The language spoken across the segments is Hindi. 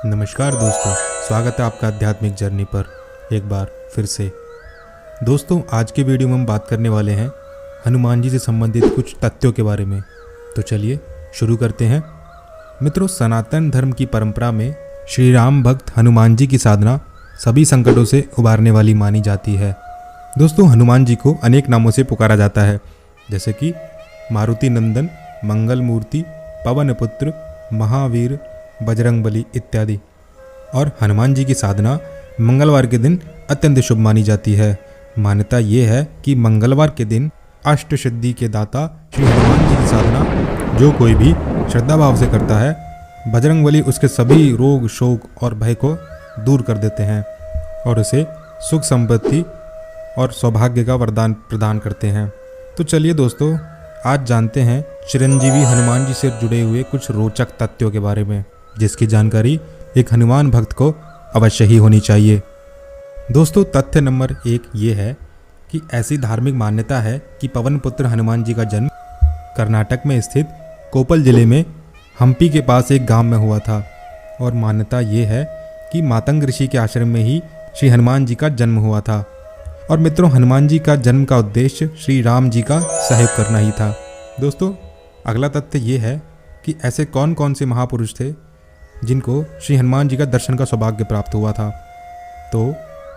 नमस्कार दोस्तों, स्वागत है आपका आध्यात्मिक जर्नी पर एक बार फिर से। दोस्तों, आज के वीडियो में हम बात करने वाले हैं हनुमान जी से संबंधित कुछ तथ्यों के बारे में। तो चलिए शुरू करते हैं। मित्रों, सनातन धर्म की परंपरा में श्री राम भक्त हनुमान जी की साधना सभी संकटों से उबारने वाली मानी जाती है। दोस्तों, हनुमान जी को अनेक नामों से पुकारा जाता है, जैसे कि मारुति नंदन, मंगल मूर्ति, पवन पुत्र, महावीर, बजरंगबली इत्यादि। और हनुमान जी की साधना मंगलवार के दिन अत्यंत शुभ मानी जाती है। मान्यता ये है कि मंगलवार के दिन अष्ट सिद्धि के दाता श्री हनुमान जी की साधना जो कोई भी श्रद्धा भाव से करता है, बजरंगबली उसके सभी रोग, शोक और भय को दूर कर देते हैं और उसे सुख संपत्ति और सौभाग्य का वरदान प्रदान करते हैं। तो चलिए दोस्तों, आज जानते हैं चिरंजीवी हनुमान जी से जुड़े हुए कुछ रोचक तथ्यों के बारे में, जिसकी जानकारी एक हनुमान भक्त को अवश्य ही होनी चाहिए। दोस्तों, तथ्य नंबर 1 ये है कि ऐसी धार्मिक मान्यता है कि पवन पुत्र हनुमान जी का जन्म कर्नाटक में स्थित कोप्पल जिले में हम्पी के पास एक गांव में हुआ था। और मान्यता ये है कि मातंग ऋषि के आश्रम में ही श्री हनुमान जी का जन्म हुआ था। और मित्रों, हनुमान जी का जन्म का उद्देश्य श्री राम जी का सहयोग करना ही था। दोस्तों, अगला तथ्य ये है कि ऐसे कौन कौन से महापुरुष थे जिनको श्री हनुमान जी का दर्शन का सौभाग्य प्राप्त हुआ था। तो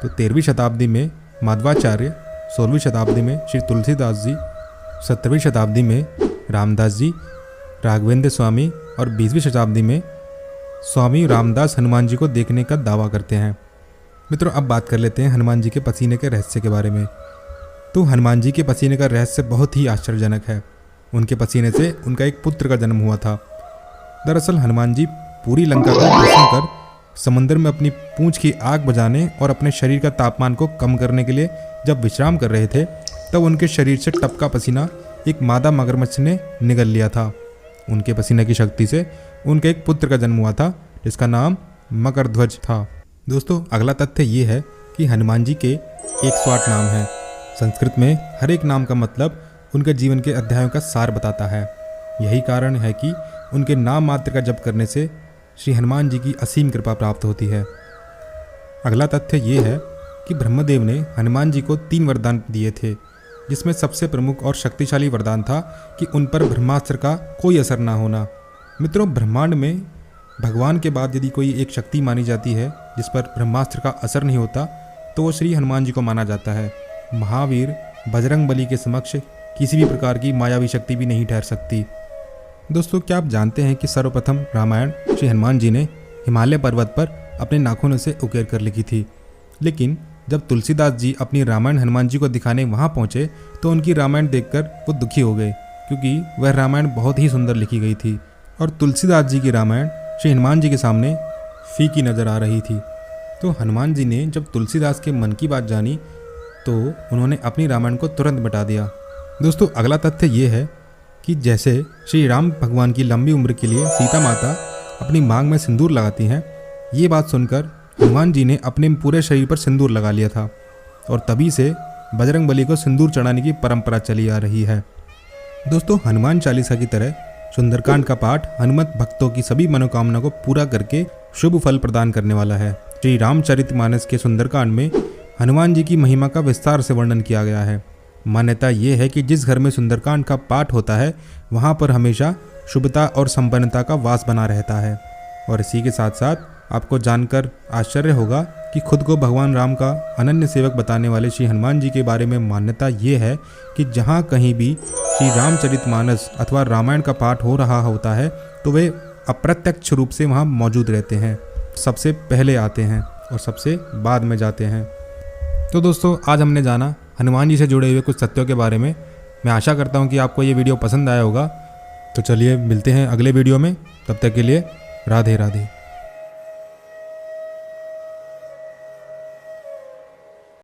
13वीं शताब्दी में माधवाचार्य, 16वीं शताब्दी में श्री तुलसीदास जी, 17वीं शताब्दी में रामदास जी, राघवेंद्र स्वामी और 20वीं शताब्दी में स्वामी रामदास हनुमान जी को देखने का दावा करते हैं। मित्रों, अब बात कर लेते हैं हनुमान जी के पसीने के रहस्य के बारे में। तो हनुमान जी के पसीने का रहस्य बहुत ही आश्चर्यजनक है। उनके पसीने से उनका एक पुत्र का जन्म हुआ था। दरअसल हनुमान जी पूरी लंका का दर्शन कर समुद्र में अपनी पूंछ की आग बुझाने और अपने शरीर का तापमान को कम करने के लिए जब विश्राम कर रहे थे, तब उनके शरीर से टपका पसीना एक मादा मगरमच्छ ने निगल लिया था। उनके पसीने की शक्ति से उनके एक पुत्र का जन्म हुआ था, जिसका नाम मकरध्वज था। दोस्तों, अगला तथ्य ये है कि हनुमान जी के 108 नाम हैं। संस्कृत में हर एक नाम का मतलब उनके जीवन के अध्यायों का सार बताता है। यही कारण है कि उनके नाम मात्र का जप करने से श्री हनुमान जी की असीम कृपा प्राप्त होती है। अगला तथ्य ये है कि ब्रह्मदेव ने हनुमान जी को 3 वरदान दिए थे, जिसमें सबसे प्रमुख और शक्तिशाली वरदान था कि उन पर ब्रह्मास्त्र का कोई असर ना होना। मित्रों, ब्रह्मांड में भगवान के बाद यदि कोई एक शक्ति मानी जाती है जिस पर ब्रह्मास्त्र का असर नहीं होता, तो वो श्री हनुमान जी को माना जाता है। महावीर बजरंगबली के समक्ष किसी भी प्रकार की मायावी शक्ति भी नहीं ठहर सकती। दोस्तों, क्या आप जानते हैं कि सर्वप्रथम रामायण श्री हनुमान जी ने हिमालय पर्वत पर अपने नाखूनों से उकेर कर लिखी थी। लेकिन जब तुलसीदास जी अपनी रामायण हनुमान जी को दिखाने वहां पहुंचे, तो उनकी रामायण देखकर वो दुखी हो गए, क्योंकि वह रामायण बहुत ही सुंदर लिखी गई थी और तुलसीदास जी की रामायण श्री हनुमान जी के सामने फीकी नजर आ रही थी। तो हनुमान जी ने जब तुलसीदास के मन की बात जानी, तो उन्होंने अपनी रामायण को तुरंत मिटा दिया। दोस्तों, अगला तथ्य ये है कि जैसे श्री राम भगवान की लंबी उम्र के लिए सीता माता अपनी मांग में सिंदूर लगाती हैं, ये बात सुनकर हनुमान जी ने अपने पूरे शरीर पर सिंदूर लगा लिया था और तभी से बजरंगबली को सिंदूर चढ़ाने की परंपरा चली आ रही है। दोस्तों, हनुमान चालीसा की तरह सुंदरकांड का पाठ हनुमत भक्तों की सभी मनोकामना को पूरा करके शुभ फल प्रदान करने वाला है। श्री रामचरितमानस के सुंदरकांड में हनुमान जी की महिमा का विस्तार से वर्णन किया गया है। मान्यता ये है कि जिस घर में सुंदरकांड का पाठ होता है, वहाँ पर हमेशा शुभता और संपन्नता का वास बना रहता है। और इसी के साथ साथ आपको जानकर आश्चर्य होगा कि खुद को भगवान राम का अनन्य सेवक बताने वाले श्री हनुमान जी के बारे में मान्यता ये है कि जहाँ कहीं भी श्री रामचरितमानस अथवा रामायण का पाठ हो रहा होता है, तो वे अप्रत्यक्ष रूप से वहाँ मौजूद रहते हैं, सबसे पहले आते हैं और सबसे बाद में जाते हैं। तो दोस्तों, आज हमने जाना हनुमान जी से जुड़े हुए कुछ तथ्यों के बारे में। मैं आशा करता हूँ कि आपको ये वीडियो पसंद आया होगा। तो चलिए मिलते हैं अगले वीडियो में। तब तक के लिए राधे राधे।